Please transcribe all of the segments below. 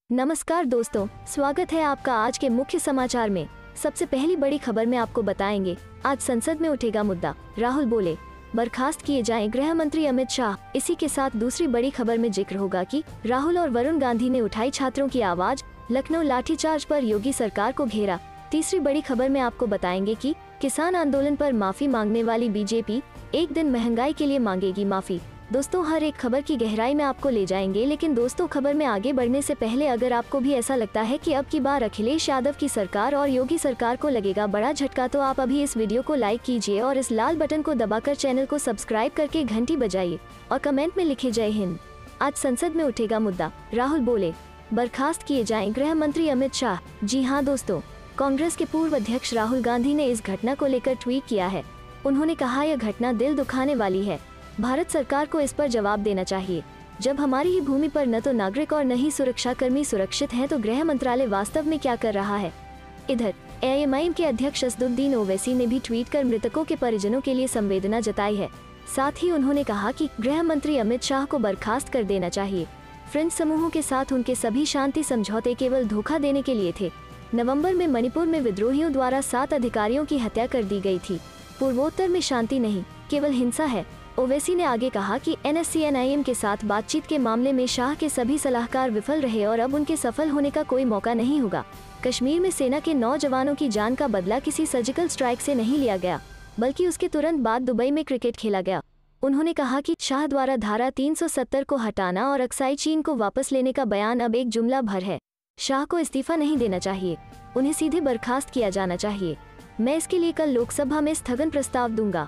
नमस्कार दोस्तों, स्वागत है आपका आज के मुख्य समाचार में। सबसे पहली बड़ी खबर में आपको बताएंगे, आज संसद में उठेगा मुद्दा, राहुल बोले बर्खास्त किए जाएं गृह मंत्री अमित शाह। इसी के साथ दूसरी बड़ी खबर में जिक्र होगा कि राहुल और वरुण गांधी ने उठाई छात्रों की आवाज, लखनऊ लाठीचार्ज पर योगी सरकार को घेरा। तीसरी बड़ी खबर में आपको बताएंगे कि किसान आंदोलन पर माफी मांगने वाली बीजेपी एक दिन महंगाई के लिए मांगेगी माफी। दोस्तों, हर एक खबर की गहराई में आपको ले जाएंगे, लेकिन दोस्तों खबर में आगे बढ़ने से पहले अगर आपको भी ऐसा लगता है कि अब की बार अखिलेश यादव की सरकार और योगी सरकार को लगेगा बड़ा झटका, तो आप अभी इस वीडियो को लाइक कीजिए और इस लाल बटन को दबाकर चैनल को सब्सक्राइब करके घंटी बजाइए और कमेंट में लिखे जय हिंद। आज संसद में उठेगा मुद्दा, राहुल बोले बर्खास्त किए जाएं गृह मंत्री अमित शाह। जी हाँ दोस्तों, कांग्रेस के पूर्व अध्यक्ष राहुल गांधी ने इस घटना को लेकर ट्वीट किया है। उन्होंने कहा, यह घटना दिल दुखाने वाली है। भारत सरकार को इस पर जवाब देना चाहिए। जब हमारी ही भूमि पर न तो नागरिक और न ही सुरक्षाकर्मी सुरक्षित हैं, तो गृह मंत्रालय वास्तव में क्या कर रहा है। इधर एआईएमआईएम के अध्यक्ष असदुद्दीन ओवैसी ने भी ट्वीट कर मृतकों के परिजनों के लिए संवेदना जताई है। साथ ही उन्होंने कहा कि गृह मंत्री अमित शाह को बर्खास्त कर देना चाहिए। फ्रेंच समूहों के साथ उनके सभी शांति समझौते केवल धोखा देने के लिए थे। नवंबर में मणिपुर में विद्रोहियों द्वारा 7 अधिकारियों की हत्या कर दी गई थी। पूर्वोत्तर में शांति नहीं, केवल हिंसा है। ओवैसी ने आगे कहा कि एनएससीएनआईएम के साथ बातचीत के मामले में शाह के सभी सलाहकार विफल रहे और अब उनके सफल होने का कोई मौका नहीं होगा। कश्मीर में सेना के 9 जवानों की जान का बदला किसी सर्जिकल स्ट्राइक से नहीं लिया गया, बल्कि उसके तुरंत बाद दुबई में क्रिकेट खेला गया। उन्होंने कहा कि शाह द्वारा धारा 370 को हटाना और अक्साई चीन को वापस लेने का बयान अब एक जुमला भर है। शाह को इस्तीफा नहीं देना चाहिए, उन्हें सीधे बर्खास्त किया जाना चाहिए। मैं इसके लिए कल लोकसभा में स्थगन प्रस्ताव दूंगा।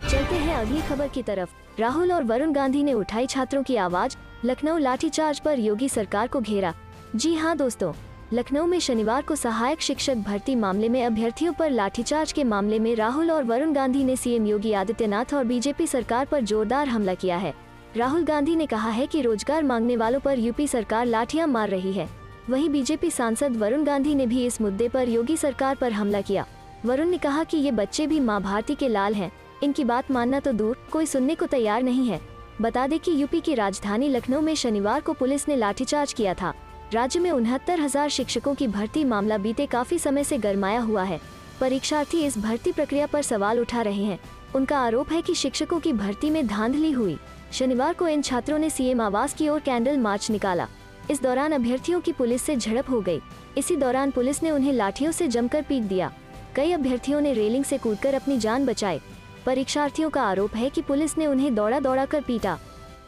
चलते हैं अगली खबर की तरफ। राहुल और वरुण गांधी ने उठाई छात्रों की आवाज, लखनऊ लाठीचार्ज पर योगी सरकार को घेरा। जी हां दोस्तों, लखनऊ में शनिवार को सहायक शिक्षक भर्ती मामले में अभ्यर्थियों पर लाठीचार्ज के मामले में राहुल और वरुण गांधी ने सीएम योगी आदित्यनाथ और बीजेपी सरकार पर जोरदार हमला किया है। राहुल गांधी ने कहा है कि रोजगार मांगने वालों पर यूपी सरकार लाठियां मार रही है। वहीं बीजेपी सांसद वरुण गांधी ने भी इस मुद्दे पर योगी सरकार पर हमला किया। वरुण ने कहा कि ये बच्चे भी माँ भारती के लाल हैं, इनकी बात मानना तो दूर, कोई सुनने को तैयार नहीं है। बता दें कि यूपी की राजधानी लखनऊ में शनिवार को पुलिस ने लाठीचार्ज किया था। राज्य में 69,000 शिक्षकों की भर्ती मामला बीते काफी समय से गरमाया हुआ है। परीक्षार्थी इस भर्ती प्रक्रिया पर सवाल उठा रहे हैं। उनका आरोप है कि शिक्षकों की भर्ती में धांधली हुई। शनिवार को इन छात्रों ने सीएम आवास की ओर कैंडल मार्च निकाला। इस दौरान अभ्यर्थियों की पुलिस से झड़प हो गई। इसी दौरान पुलिस ने उन्हें लाठियों से जमकर पीट दिया। कई अभ्यर्थियों ने रेलिंग से कूदकर अपनी जान बचाई। परीक्षार्थियों का आरोप है कि पुलिस ने उन्हें दौड़ा दौड़ा कर पीटा।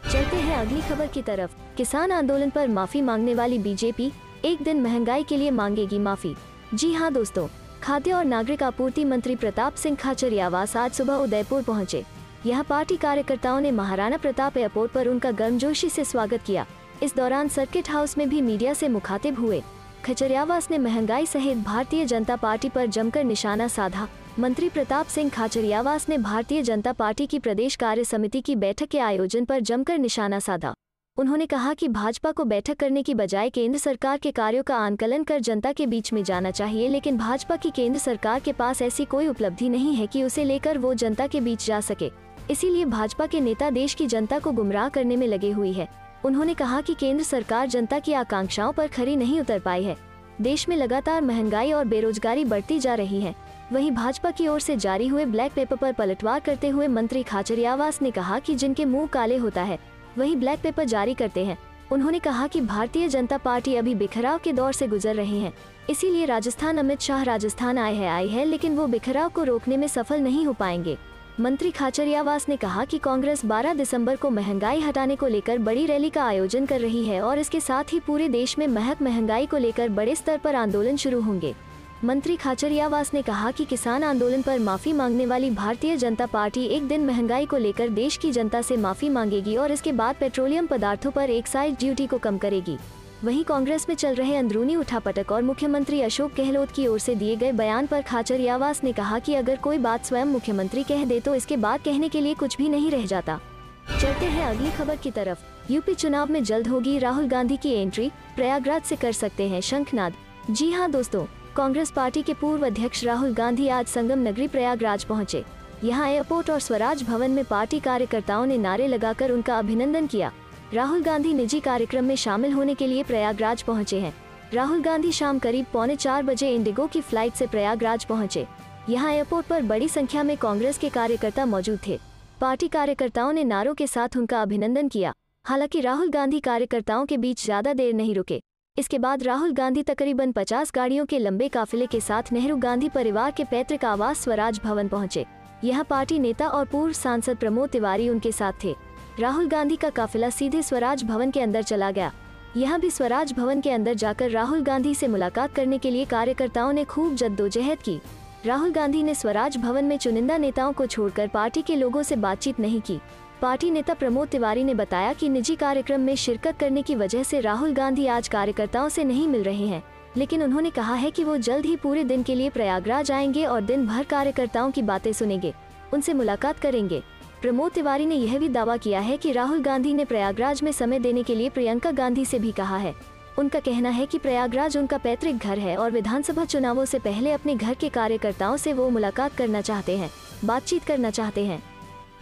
चलते हैं अगली खबर की तरफ। किसान आंदोलन पर माफी मांगने वाली बीजेपी एक दिन महंगाई के लिए मांगेगी माफी। जी हां दोस्तों, खाद्य और नागरिक आपूर्ति मंत्री प्रताप सिंह खाचरियावास आज सुबह उदयपुर पहुंचे। यहां पार्टी कार्यकर्ताओं ने महाराणा प्रताप एयरपोर्ट पर उनका गर्मजोशी से स्वागत किया। इस दौरान सर्किट हाउस में भी मीडिया से मुखातिब हुए। खाचरियावास ने महंगाई सहित भारतीय जनता पार्टी पर जमकर निशाना साधा। मंत्री प्रताप सिंह खाचरियावास ने भारतीय जनता पार्टी की प्रदेश कार्य समिति की बैठक के आयोजन पर जमकर निशाना साधा। उन्होंने कहा कि भाजपा को बैठक करने की बजाय केंद्र सरकार के कार्यों का आंकलन कर जनता के बीच में जाना चाहिए, लेकिन भाजपा की केंद्र सरकार के पास ऐसी कोई उपलब्धि नहीं है कि उसे लेकर वो जनता के बीच जा सके। इसीलिए भाजपा के नेता देश की जनता को गुमराह करने में लगे हुई है। उन्होंने कहा कि केंद्र सरकार जनता की आकांक्षाओं पर खरी नहीं उतर पाई है। देश में लगातार महंगाई और बेरोजगारी बढ़ती जा रही है। वहीं भाजपा की ओर से जारी हुए ब्लैक पेपर पर पलटवार करते हुए मंत्री खाचरियावास ने कहा कि जिनके मुंह काले होता है वही ब्लैक पेपर जारी करते हैं। उन्होंने कहा कि भारतीय जनता पार्टी अभी बिखराव के दौर से गुजर रहे हैं, इसीलिए राजस्थान अमित शाह राजस्थान आई है, लेकिन वो बिखराव को रोकने में सफल नहीं हो पाएंगे। मंत्री खाचरियावास ने कहा कि कांग्रेस 12 दिसंबर को महंगाई हटाने को लेकर बड़ी रैली का आयोजन कर रही है और इसके साथ ही पूरे देश में महंगाई को लेकर बड़े स्तर पर आंदोलन शुरू होंगे। मंत्री खाचरियावास ने कहा कि किसान आंदोलन पर माफी मांगने वाली भारतीय जनता पार्टी एक दिन महंगाई को लेकर देश की जनता से माफी मांगेगी और इसके बाद पेट्रोलियम पदार्थों पर एक्साइज ड्यूटी को कम करेगी। वहीं कांग्रेस में चल रहे अंदरूनी उठापटक और मुख्यमंत्री अशोक गहलोत की ओर से दिए गए बयान पर खाचरियावास ने कहा कि अगर कोई बात स्वयं मुख्यमंत्री कह दे तो इसके बाद कहने के लिए कुछ भी नहीं रह जाता। चलते हैं अगली खबर की तरफ। यूपी चुनाव में जल्द होगी राहुल गांधी की एंट्री, प्रयागराज से कर सकते हैं शंखनाद। जी हाँ दोस्तों, कांग्रेस पार्टी के पूर्व अध्यक्ष राहुल गांधी आज संगम नगरी प्रयागराज पहुंचे। यहां एयरपोर्ट और स्वराज भवन में पार्टी कार्यकर्ताओं ने नारे लगाकर उनका अभिनंदन किया। राहुल गांधी निजी कार्यक्रम में शामिल होने के लिए प्रयागराज पहुंचे हैं। राहुल गांधी शाम करीब 3:45 बजे इंडिगो की फ्लाइट से प्रयागराज पहुंचे। यहां एयरपोर्ट पर बड़ी संख्या में कांग्रेस के कार्यकर्ता मौजूद थे। पार्टी कार्यकर्ताओं ने नारों के साथ उनका अभिनंदन किया। हालांकि राहुल गांधी कार्यकर्ताओं के बीच ज्यादा देर नहीं रुके। इसके बाद राहुल गांधी तकरीबन 50 गाड़ियों के लंबे काफिले के साथ नेहरू गांधी परिवार के पैतृक आवास स्वराज भवन पहुंचे। यहां पार्टी नेता और पूर्व सांसद प्रमोद तिवारी उनके साथ थे। राहुल गांधी का काफिला सीधे स्वराज भवन के अंदर चला गया। यहां भी स्वराज भवन के अंदर जाकर राहुल गांधी से मुलाकात करने के लिए कार्यकर्ताओं ने खूब जद्दोजहद की। राहुल गांधी ने स्वराज भवन में चुनिंदा नेताओं को छोड़कर पार्टी के लोगों से बातचीत नहीं की। पार्टी नेता प्रमोद तिवारी ने बताया कि निजी कार्यक्रम में शिरकत करने की वजह से राहुल गांधी आज कार्यकर्ताओं से नहीं मिल रहे हैं, लेकिन उन्होंने कहा है कि वो जल्द ही पूरे दिन के लिए प्रयागराज आएंगे और दिन भर कार्यकर्ताओं की बातें सुनेंगे, उनसे मुलाकात करेंगे। प्रमोद तिवारी ने यह भी दावा किया है कि राहुल गांधी ने प्रयागराज में समय देने के लिए प्रियंका गांधी से भी कहा है। उनका कहना है कि प्रयागराज उनका पैतृक घर है और विधानसभा चुनावों से पहले अपने घर के कार्यकर्ताओं से वो मुलाकात करना चाहते हैं, बातचीत करना चाहते हैं।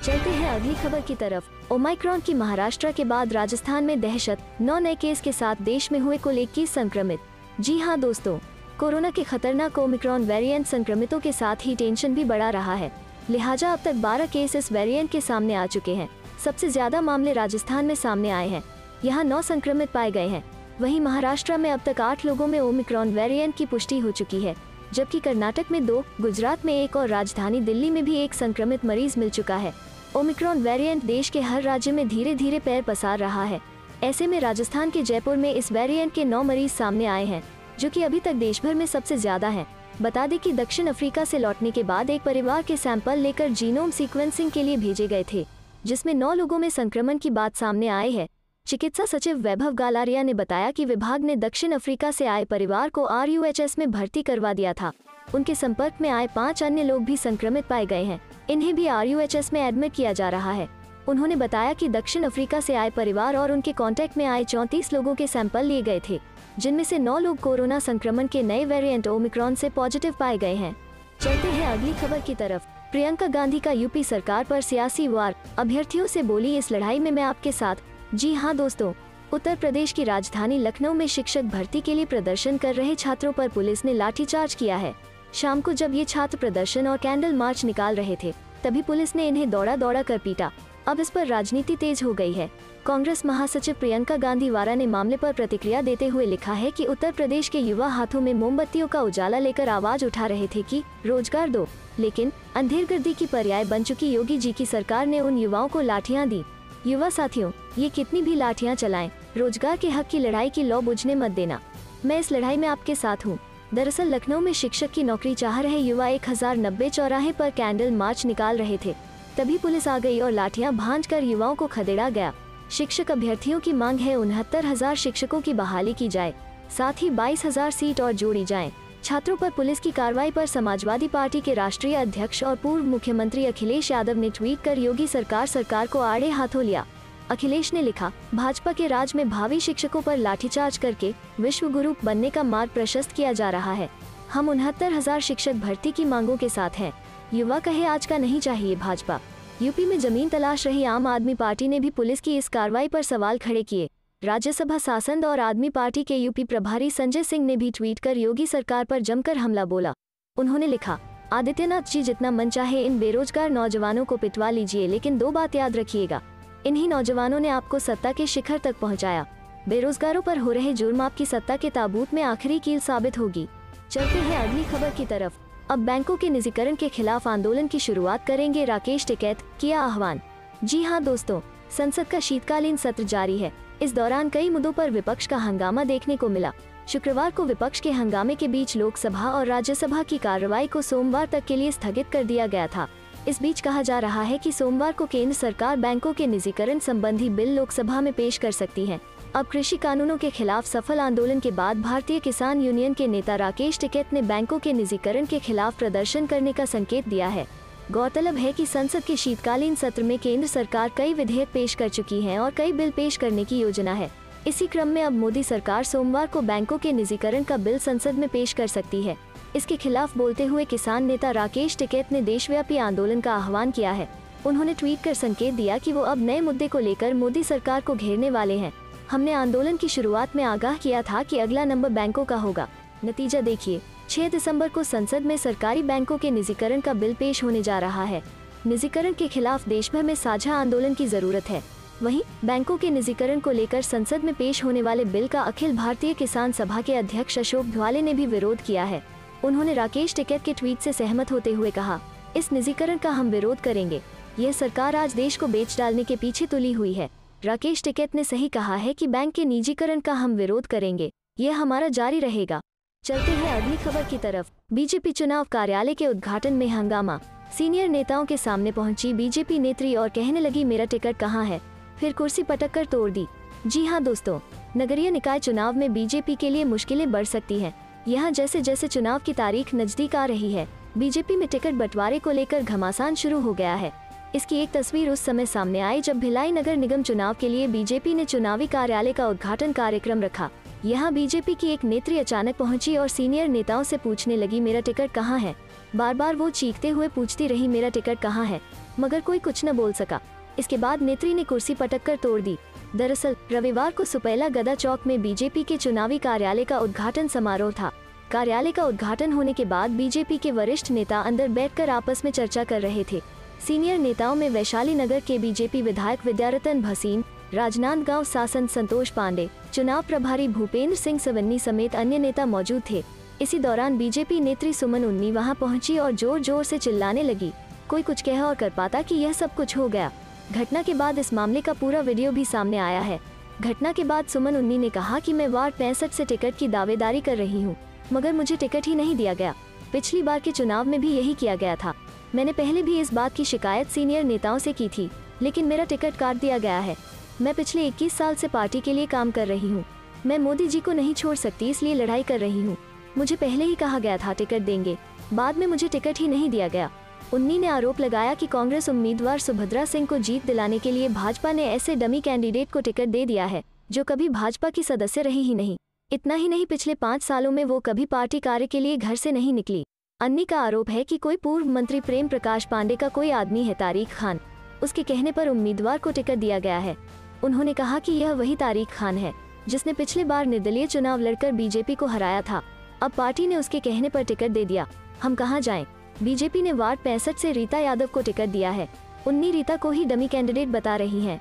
चलते हैं अगली खबर की तरफ। ओमाइक्रॉन की महाराष्ट्र के बाद राजस्थान में दहशत, 9 नए केस के साथ देश में हुए कुल 21 संक्रमित। जी हां दोस्तों, कोरोना के खतरनाक ओमिक्रॉन वेरिएंट संक्रमितों के साथ ही टेंशन भी बढ़ा रहा है। लिहाजा अब तक 12 केस इस वेरिएंट के सामने आ चुके हैं। सबसे ज्यादा मामले राजस्थान में सामने आए हैं। यहाँ 9 संक्रमित पाए गए हैं। वहीं महाराष्ट्र में अब तक 8 लोगों में ओमिक्रॉन वेरिएंट की पुष्टि हो चुकी है, जबकि कर्नाटक में 2, गुजरात में 1 और राजधानी दिल्ली में भी 1 संक्रमित मरीज मिल चुका है। ओमिक्रॉन वेरिएंट देश के हर राज्य में धीरे धीरे पैर पसार रहा है। ऐसे में राजस्थान के जयपुर में इस वेरिएंट के 9 मरीज सामने आए हैं, जो कि अभी तक देश भर में सबसे ज्यादा है। बता दें कि दक्षिण अफ्रीका से लौटने के बाद एक परिवार के सैंपल लेकर जीनोम सीक्वेंसिंग के लिए भेजे गए थे, जिसमें 9 लोगों में संक्रमण की बात सामने आई है। चिकित्सा सचिव वैभव गालारिया ने बताया कि विभाग ने दक्षिण अफ्रीका से आए परिवार को RUHS में भर्ती करवा दिया था। उनके संपर्क में आए 5 अन्य लोग भी संक्रमित पाए गए हैं। इन्हें भी RUHS में एडमिट किया जा रहा है। उन्होंने बताया कि दक्षिण अफ्रीका से आए परिवार और उनके कांटेक्ट में आए 34 लोगों के सैंपल लिए गए थे, जिनमें से 9 लोग कोरोना संक्रमण के नए वेरिएंट ओमिक्रॉन से पॉजिटिव पाए गए हैं। चलते हैं अगली खबर की तरफ। प्रियंका गांधी का यूपी सरकार पर सियासी वार, अभ्यर्थियों से बोली इस लड़ाई में मैं आपके साथ। जी हां दोस्तों, उत्तर प्रदेश की राजधानी लखनऊ में शिक्षक भर्ती के लिए प्रदर्शन कर रहे छात्रों पर पुलिस ने लाठीचार्ज किया है। शाम को जब ये छात्र प्रदर्शन और कैंडल मार्च निकाल रहे थे, तभी पुलिस ने इन्हें दौड़ा दौड़ा कर पीटा। अब इस पर राजनीति तेज हो गई है। कांग्रेस महासचिव प्रियंका गांधी वारा ने मामले पर प्रतिक्रिया देते हुए लिखा है कि उत्तर प्रदेश के युवा हाथों में मोमबत्तियों का उजाला लेकर आवाज उठा रहे थे कि रोजगार दो, लेकिन अंधेरगर्दी की पर्याय बन चुकी योगी जी की सरकार ने उन युवाओं को लाठियां दी। युवा साथियों, ये कितनी भी लाठियां चलाएं, रोजगार के हक की लड़ाई की लौ बुझने मत देना। मैं इस लड़ाई में आपके साथ हूँ। दरअसल लखनऊ में शिक्षक की नौकरी चाह रहे युवा 1090 चौराहे पर कैंडल मार्च निकाल रहे थे, तभी पुलिस आ गई और लाठियां भांजकर युवाओं को खदेड़ा गया। शिक्षक अभ्यर्थियों की मांग है 69,000 शिक्षकों की बहाली की जाए, साथ ही 22,000 सीट और जोड़ी जाएं। छात्रों पर पुलिस की कार्रवाई पर समाजवादी पार्टी के राष्ट्रीय अध्यक्ष और पूर्व मुख्यमंत्री अखिलेश यादव ने ट्वीट कर योगी सरकार को आड़े हाथों लिया। अखिलेश ने लिखा, भाजपा के राज में भावी शिक्षकों पर लाठीचार्ज करके विश्व गुरु बनने का मार्ग प्रशस्त किया जा रहा है। हम 69,000 शिक्षक भर्ती की मांगों के साथ हैं। युवा कहे आज का नहीं चाहिए भाजपा। यूपी में जमीन तलाश रही आम आदमी पार्टी ने भी पुलिस की इस कार्रवाई पर सवाल खड़े किए। राज्यसभा सांसद और आदमी पार्टी के यूपी प्रभारी संजय सिंह ने भी ट्वीट कर योगी सरकार पर जमकर हमला बोला। उन्होंने लिखा, आदित्यनाथ जी जितना मन चाहे इन बेरोजगार नौजवानों को पिटवा लीजिए, लेकिन 2 बात याद रखिएगा, इन्हीं नौजवानों ने आपको सत्ता के शिखर तक पहुंचाया। बेरोजगारों पर हो रहे जुर्म आपकी सत्ता के ताबूत में आखिरी कील साबित होगी। चलते हैं अगली खबर की तरफ। अब बैंकों के निजीकरण के खिलाफ आंदोलन की शुरुआत करेंगे राकेश टिकैत, किया आह्वान। जी हां दोस्तों, संसद का शीतकालीन सत्र जारी है। इस दौरान कई मुद्दों पर विपक्ष का हंगामा देखने को मिला। शुक्रवार को विपक्ष के हंगामे के बीच लोकसभा और राज्यसभा की कार्रवाई को सोमवार तक के लिए स्थगित कर दिया गया था। इस बीच कहा जा रहा है कि सोमवार को केंद्र सरकार बैंकों के निजीकरण संबंधी बिल लोकसभा में पेश कर सकती है। अब कृषि कानूनों के खिलाफ सफल आंदोलन के बाद भारतीय किसान यूनियन के नेता राकेश टिकैत ने बैंकों के निजीकरण के खिलाफ प्रदर्शन करने का संकेत दिया है। गौरतलब है कि संसद के शीतकालीन सत्र में केंद्र सरकार कई विधेयक पेश कर चुकी है और कई बिल पेश करने की योजना है। इसी क्रम में अब मोदी सरकार सोमवार को बैंकों के निजीकरण का बिल संसद में पेश कर सकती है। इसके खिलाफ बोलते हुए किसान नेता राकेश टिकैत ने देशव्यापी आंदोलन का आह्वान किया है। उन्होंने ट्वीट कर संकेत दिया कि वो अब नए मुद्दे को लेकर मोदी सरकार को घेरने वाले हैं। हमने आंदोलन की शुरुआत में आगाह किया था कि अगला नंबर बैंकों का होगा। नतीजा देखिए, 6 दिसंबर को संसद में सरकारी बैंकों के निजीकरण का बिल पेश होने जा रहा है। निजीकरण के खिलाफ देश भर में साझा आंदोलन की जरूरत है। वहीं बैंकों के निजीकरण को लेकर संसद में पेश होने वाले बिल का अखिल भारतीय किसान सभा के अध्यक्ष अशोक ढवाले ने भी विरोध किया है। उन्होंने राकेश टिकैत के ट्वीट से सहमत होते हुए कहा, इस निजीकरण का हम विरोध करेंगे। यह सरकार आज देश को बेच डालने के पीछे तुली हुई है। राकेश टिकैत ने सही कहा है कि बैंक के निजीकरण का हम विरोध करेंगे, यह हमारा जारी रहेगा। चलते हैं अगली खबर की तरफ। बीजेपी चुनाव कार्यालय के उद्घाटन में हंगामा। सीनियर नेताओं के सामने पहुंची बीजेपी नेत्री और कहने लगी, मेरा टिकट कहाँ है। फिर कुर्सी पटक कर तोड़ दी। जी हाँ दोस्तों, नगरीय निकाय चुनाव में बीजेपी के लिए मुश्किलें बढ़ सकती हैं। यहाँ जैसे जैसे चुनाव की तारीख नजदीक आ रही है, बीजेपी में टिकट बंटवारे को लेकर घमासान शुरू हो गया है। इसकी एक तस्वीर उस समय सामने आई जब भिलाई नगर निगम चुनाव के लिए बीजेपी ने चुनावी कार्यालय का उद्घाटन कार्यक्रम रखा। यहाँ बीजेपी की एक नेत्री अचानक पहुंची और सीनियर नेताओं से पूछने लगी, मेरा टिकट कहाँ है। बार बार वो चीखते हुए पूछती रही, मेरा टिकट कहाँ है, मगर कोई कुछ न बोल सका। इसके बाद नेत्री ने कुर्सी पटक कर तोड़ दी। दरअसल रविवार को सुपैला गदा चौक में बीजेपी के चुनावी कार्यालय का उद्घाटन समारोह था। कार्यालय का उद्घाटन होने के बाद बीजेपी के वरिष्ठ नेता अंदर बैठकर आपस में चर्चा कर रहे थे। सीनियर नेताओं में वैशाली नगर के बीजेपी विधायक विद्यारतन भसीन, राजनांदगांव सांसद संतोष पांडे, चुनाव प्रभारी भूपेंद्र सिंह सवन्नी समेत अन्य नेता मौजूद थे। इसी दौरान बीजेपी नेत्री सुमन उन्नी वहां पहुंची और जोर जोर से चिल्लाने लगी। कोई कुछ कह और कर पाता कि यह सब कुछ हो गया। घटना के बाद इस मामले का पूरा वीडियो भी सामने आया है। घटना के बाद सुमन उन्नी ने कहा कि मैं वार्ड 65 से टिकट की दावेदारी कर रही हूँ, मगर मुझे टिकट ही नहीं दिया गया। पिछली बार के चुनाव में भी यही किया गया था। मैंने पहले भी इस बात की शिकायत सीनियर नेताओं से की थी, लेकिन मेरा टिकट काट दिया गया है। मैं पिछले 21 साल से पार्टी के लिए काम कर रही हूँ। मैं मोदी जी को नहीं छोड़ सकती, इसलिए लड़ाई कर रही हूँ। मुझे पहले ही कहा गया था टिकट देंगे, बाद में मुझे टिकट ही नहीं दिया गया। उन्नी ने आरोप लगाया कि कांग्रेस उम्मीदवार सुभद्रा सिंह को जीत दिलाने के लिए भाजपा ने ऐसे डमी कैंडिडेट को टिकट दे दिया है जो कभी भाजपा की सदस्य रही ही नहीं। इतना ही नहीं, पिछले 5 सालों में वो कभी पार्टी कार्य के लिए घर से नहीं निकली। अन्नी का आरोप है कि कोई पूर्व मंत्री प्रेम प्रकाश पांडे का कोई आदमी है तारिक खान, उसके कहने पर उम्मीदवार को टिकट दिया गया है। उन्होंने कहा कि यह वही तारिक खान है जिसने पिछले बार निर्दलीय चुनाव लड़कर बीजेपी को हराया था। अब पार्टी ने उसके कहने पर टिकट दे दिया। हम कहाँ जाएं? बीजेपी ने वार्ड 65 से रीता यादव को टिकट दिया है। उन्नी रीता को ही डमी कैंडिडेट बता रही हैं।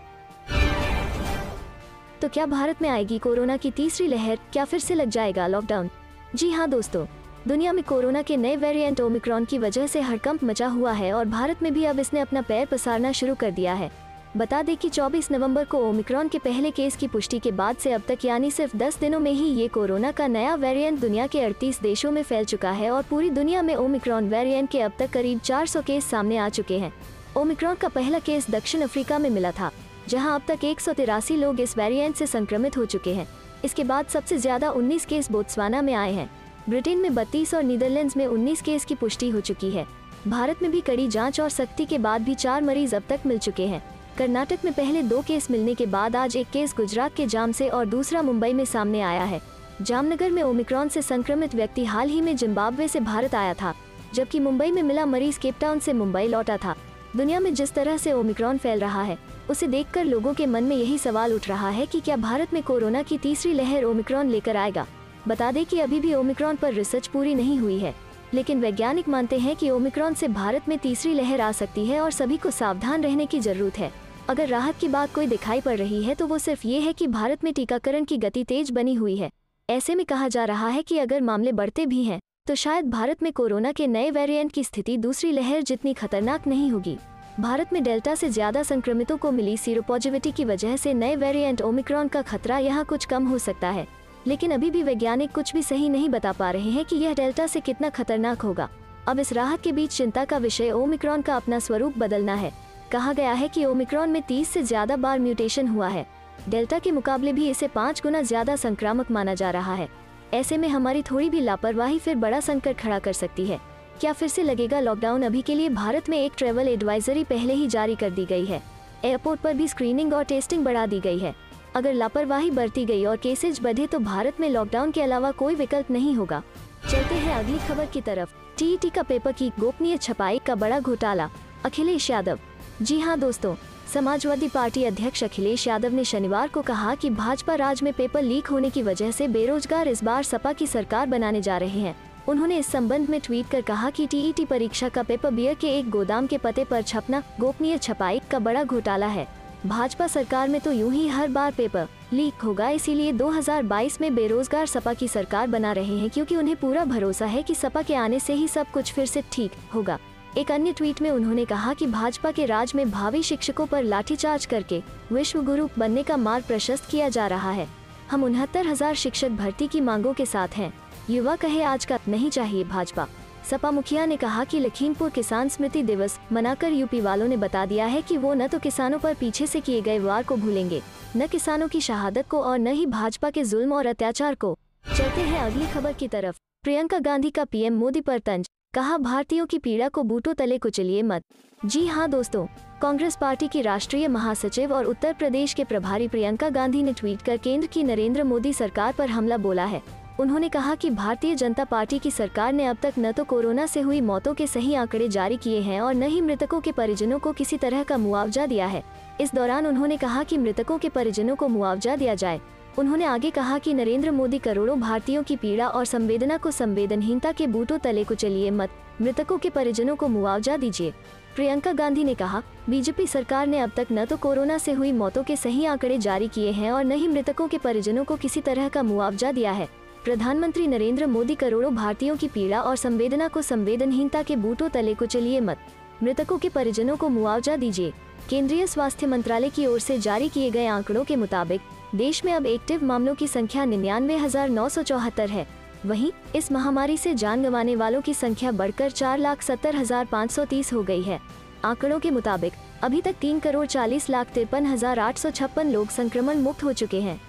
तो क्या भारत में आएगी कोरोना की तीसरी लहर? क्या फिर से लग जाएगा लॉकडाउन? जी हाँ दोस्तों, दुनिया में कोरोना के नए वेरिएंट ओमिक्रॉन की वजह से हड़कंप मचा हुआ है और भारत में भी अब इसने अपना पैर पसारना शुरू कर दिया है। बता दें कि 24 नवंबर को ओमिक्रॉन के पहले केस की पुष्टि के बाद से अब तक यानी सिर्फ 10 दिनों में ही ये कोरोना का नया वेरिएंट दुनिया के 38 देशों में फैल चुका है और पूरी दुनिया में ओमिक्रॉन वेरिएंट के अब तक करीब 400 केस सामने आ चुके हैं। ओमिक्रॉन का पहला केस दक्षिण अफ्रीका में मिला था, जहां अब तक 183 लोग इस वेरिएंट से संक्रमित हो चुके हैं। इसके बाद सबसे ज्यादा 19 केस बोत्सवाना में आए हैं। ब्रिटेन में 32 और नीदरलैंड्स में 19 केस की पुष्टि हो चुकी है। भारत में भी कड़ी जांच और सख्ती के बाद भी 4 मरीज अब तक मिल चुके हैं। कर्नाटक में पहले 2 केस मिलने के बाद आज एक केस गुजरात के जाम से और दूसरा मुंबई में सामने आया है। जामनगर में ओमिक्रॉन से संक्रमित व्यक्ति हाल ही में जिम्बाब्वे से भारत आया था, जबकि मुंबई में मिला मरीज केपटाउन से मुंबई लौटा था। दुनिया में जिस तरह से ओमिक्रॉन फैल रहा है, उसे देखकर लोगों के मन में यही सवाल उठ रहा है कि क्या भारत में कोरोना की तीसरी लहर ओमिक्रॉन लेकर आएगा। बता दें कि अभी भी ओमिक्रॉन पर रिसर्च पूरी नहीं हुई है, लेकिन वैज्ञानिक मानते हैं कि ओमिक्रॉन से भारत में तीसरी लहर आ सकती है और सभी को सावधान रहने की जरूरत है। अगर राहत की बात कोई दिखाई पड़ रही है तो वो सिर्फ ये है कि भारत में टीकाकरण की गति तेज बनी हुई है। ऐसे में कहा जा रहा है कि अगर मामले बढ़ते भी हैं तो शायद भारत में कोरोना के नए वेरिएंट की स्थिति दूसरी लहर जितनी खतरनाक नहीं होगी। भारत में डेल्टा से ज्यादा संक्रमितों को मिली सीरोपॉजिटिविटी की वजह से नए वेरिएंट ओमिक्रॉन का खतरा यहाँ कुछ कम हो सकता है, लेकिन अभी भी वैज्ञानिक कुछ भी सही नहीं बता पा रहे हैं कि यह डेल्टा से कितना खतरनाक होगा। अब इस राहत के बीच चिंता का विषय ओमिक्रॉन का अपना स्वरूप बदलना है। कहा गया है कि ओमिक्रॉन में 30 से ज्यादा बार म्यूटेशन हुआ है। डेल्टा के मुकाबले भी इसे 5 गुना ज्यादा संक्रामक माना जा रहा है। ऐसे में हमारी थोड़ी भी लापरवाही फिर बड़ा संकट खड़ा कर सकती है। क्या फिर से लगेगा लॉकडाउन? अभी के लिए भारत में एक ट्रैवल एडवाइजरी पहले ही जारी कर दी गई है। एयरपोर्ट पर भी स्क्रीनिंग और टेस्टिंग बढ़ा दी गई है। अगर लापरवाही बढ़ती गई और केसेज बढ़े तो भारत में लॉकडाउन के अलावा कोई विकल्प नहीं होगा। चलते हैं अगली खबर की तरफ। टीईटी का पेपर की गोपनीय छपाई का बड़ा घोटाला। अखिलेश यादव। जी हाँ दोस्तों, समाजवादी पार्टी अध्यक्ष अखिलेश यादव ने शनिवार को कहा कि भाजपा राज में पेपर लीक होने की वजह से बेरोजगार इस बार सपा की सरकार बनाने जा रहे हैं। उन्होंने इस संबंध में ट्वीट कर कहा कि टीईटी परीक्षा का पेपर बियर के एक गोदाम के पते पर छपना गोपनीय छपाई का बड़ा घोटाला है। भाजपा सरकार में तो यूं ही हर बार पेपर लीक होगा, इसीलिए 2022 में बेरोजगार सपा की सरकार बना रहे हैं, क्योंकि उन्हें पूरा भरोसा है कि सपा के आने से ही सब कुछ फिर से ठीक होगा। एक अन्य ट्वीट में उन्होंने कहा कि भाजपा के राज में भावी शिक्षकों पर लाठीचार्ज करके विश्व गुरु बनने का मार्ग प्रशस्त किया जा रहा है। हम 69,000 शिक्षक भर्ती की मांगों के साथ हैं। युवा कहे आज का नहीं चाहिए भाजपा। सपा मुखिया ने कहा कि लखीमपुर किसान स्मृति दिवस मनाकर यूपी वालों ने बता दिया है कि वो न तो किसानों पर पीछे से किए गए वार को भूलेंगे, न किसानों की शहादत को, और न ही भाजपा के जुल्म और अत्याचार को। चलते हैं अगली खबर की तरफ। प्रियंका गांधी का पीएम मोदी पर तंज, कहा भारतीयों की पीड़ा को बूटों तले कुचलिए मत। जी हाँ दोस्तों, कांग्रेस पार्टी की राष्ट्रीय महासचिव और उत्तर प्रदेश के प्रभारी प्रियंका गांधी ने ट्वीट कर केंद्र की नरेंद्र मोदी सरकार पर हमला बोला है। उन्होंने कहा कि भारतीय जनता पार्टी की सरकार ने अब तक न तो कोरोना से हुई मौतों के सही आंकड़े जारी किए हैं और न ही मृतकों के परिजनों को किसी तरह का मुआवजा दिया है। इस दौरान उन्होंने कहा कि मृतकों के परिजनों को मुआवजा दिया जाए। उन्होंने आगे कहा कि नरेंद्र मोदी करोड़ों भारतीयों की पीड़ा और संवेदना को संवेदनहीनता के बूटों तले कुचलिए मत, मृतकों के परिजनों को मुआवजा दीजिए। प्रियंका गांधी ने कहा, बीजेपी सरकार ने अब तक न तो कोरोना से हुई मौतों के सही आंकड़े जारी किए हैं और न ही मृतकों के परिजनों को किसी तरह का मुआवजा दिया है। प्रधानमंत्री नरेंद्र मोदी करोड़ों भारतीयों की पीड़ा और संवेदना को संवेदनहीनता के बूटों तले कुचलिए मत, मृतकों के परिजनों को मुआवजा दीजिए। केंद्रीय स्वास्थ्य मंत्रालय की ओर से जारी किए गए आंकड़ों के मुताबिक देश में अब एक्टिव मामलों की संख्या 99,974 है। वहीं इस महामारी से जान गंवाने वालों की संख्या बढ़कर 4,70,530 हो गई है। आंकड़ों के मुताबिक अभी तक 3,40,53,856 लोग संक्रमण मुक्त हो चुके हैं।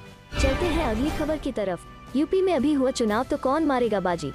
चलते हैं अगली खबर की तरफ। यूपी में अभी हुआ चुनाव तो कौन मारेगा बाजी,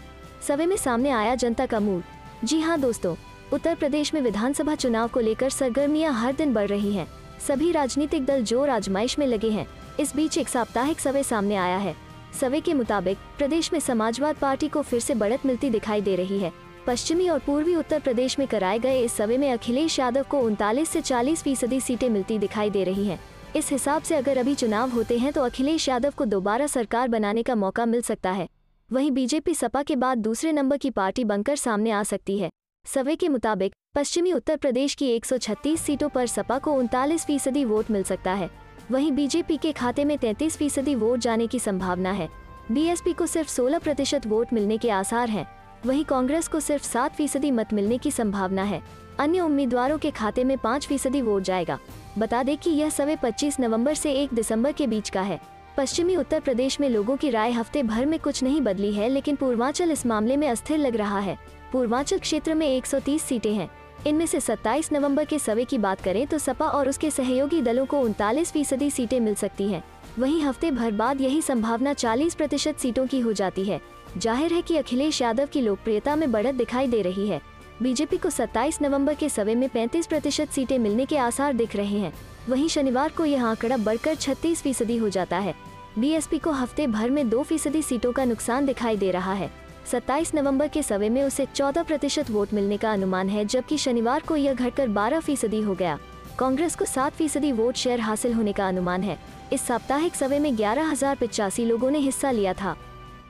सवे में सामने आया जनता का मूड। जी हाँ दोस्तों, उत्तर प्रदेश में विधानसभा चुनाव को लेकर सरगर्मियां हर दिन बढ़ रही हैं। सभी राजनीतिक दल जोर आजमाइश में लगे हैं। इस बीच एक साप्ताहिक सर्वे सामने आया है। सर्वे के मुताबिक प्रदेश में समाजवाद पार्टी को फिर से बढ़त मिलती दिखाई दे रही है। पश्चिमी और पूर्वी उत्तर प्रदेश में कराए गए इस सर्वे में अखिलेश यादव को 39 से 40% सीटें मिलती दिखाई दे रही हैं। इस हिसाब से अगर अभी चुनाव होते हैं तो अखिलेश यादव को दोबारा सरकार बनाने का मौका मिल सकता है। वहीं बीजेपी सपा के बाद दूसरे नंबर की पार्टी बनकर सामने आ सकती है। सर्वे के मुताबिक पश्चिमी उत्तर प्रदेश की 136 सीटों पर सपा को 39% वोट मिल सकता है। वहीं बीजेपी के खाते में 33% वोट जाने की संभावना है। बीएसपी को सिर्फ 16% वोट मिलने के आसार हैं। वहीं कांग्रेस को सिर्फ 7% मत मिलने की संभावना है। अन्य उम्मीदवारों के खाते में 5% वोट जाएगा। बता दें कि यह सर्वे 25 नवंबर से 1 दिसंबर के बीच का है। पश्चिमी उत्तर प्रदेश में लोगों की राय हफ्ते भर में कुछ नहीं बदली है, लेकिन पूर्वांचल इस मामले में अस्थिर लग रहा है। पूर्वांचल क्षेत्र में 130 सीटें हैं। इनमें से 27 नवंबर के सर्वे की बात करें तो सपा और उसके सहयोगी दलों को 39% सीटें मिल सकती हैं। वहीं हफ्ते भर बाद यही संभावना 40% सीटों की हो जाती है। जाहिर है कि अखिलेश यादव की लोकप्रियता में बढ़त दिखाई दे रही है। बीजेपी को 27 नवंबर के सर्वे में 35% सीटें मिलने के आसार दिख रहे हैं। वहीं शनिवार को यह आंकड़ा बढ़कर 36% हो जाता है। बीएसपी को हफ्ते भर में 2% सीटों का नुकसान दिखाई दे रहा है। 27 नवंबर के सर्वे में उसे 14% वोट मिलने का अनुमान है, जबकि शनिवार को यह घटकर 12% हो गया। कांग्रेस को 7% वोट शेयर हासिल होने का अनुमान है। इस साप्ताहिक सर्वे में 11,085 लोगों ने हिस्सा लिया था।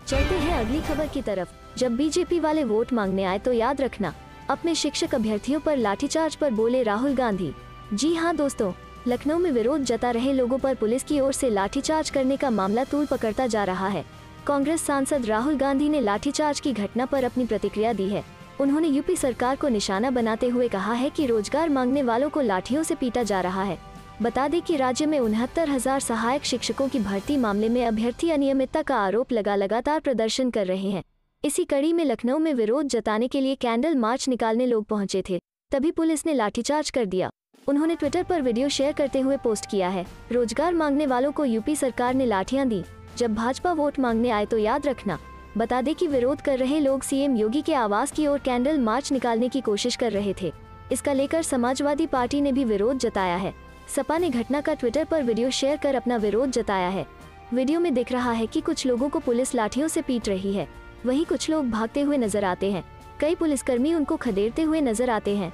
चलते हैं अगली खबर की तरफ। जब बीजेपी वाले वोट मांगने आए तो याद रखना, अपने शिक्षक अभ्यर्थियों पर लाठीचार्ज पर बोले राहुल गांधी। जी हाँ दोस्तों, लखनऊ में विरोध जता रहे लोगों पर पुलिस की ओर से लाठीचार्ज करने का मामला तूल पकड़ता जा रहा है। कांग्रेस सांसद राहुल गांधी ने लाठीचार्ज की घटना पर अपनी प्रतिक्रिया दी है। उन्होंने यूपी सरकार को निशाना बनाते हुए कहा है कि रोजगार मांगने वालों को लाठियों से पीटा जा रहा है। बता दें कि राज्य में 69,000 सहायक शिक्षकों की भर्ती मामले में अभ्यर्थी अनियमितता का आरोप लगातार प्रदर्शन कर रहे हैं। इसी कड़ी में लखनऊ में विरोध जताने के लिए कैंडल मार्च निकालने लोग पहुंचे थे, तभी पुलिस ने लाठीचार्ज कर दिया। उन्होंने ट्विटर पर वीडियो शेयर करते हुए पोस्ट किया है, रोजगार मांगने वालों को यूपी सरकार ने लाठियां दी। जब भाजपा वोट मांगने आए तो याद रखना। बता दें कि विरोध कर रहे लोग सीएम योगी के आवास की ओर कैंडल मार्च निकालने की कोशिश कर रहे थे। इसका लेकर समाजवादी पार्टी ने भी विरोध जताया है। सपा ने घटना का ट्विटर पर वीडियो शेयर कर अपना विरोध जताया है। वीडियो में दिख रहा है कि कुछ लोगों को पुलिस लाठियों से पीट रही है, वहीं कुछ लोग भागते हुए नजर आते हैं। कई पुलिसकर्मी उनको खदेड़ते हुए नजर आते हैं।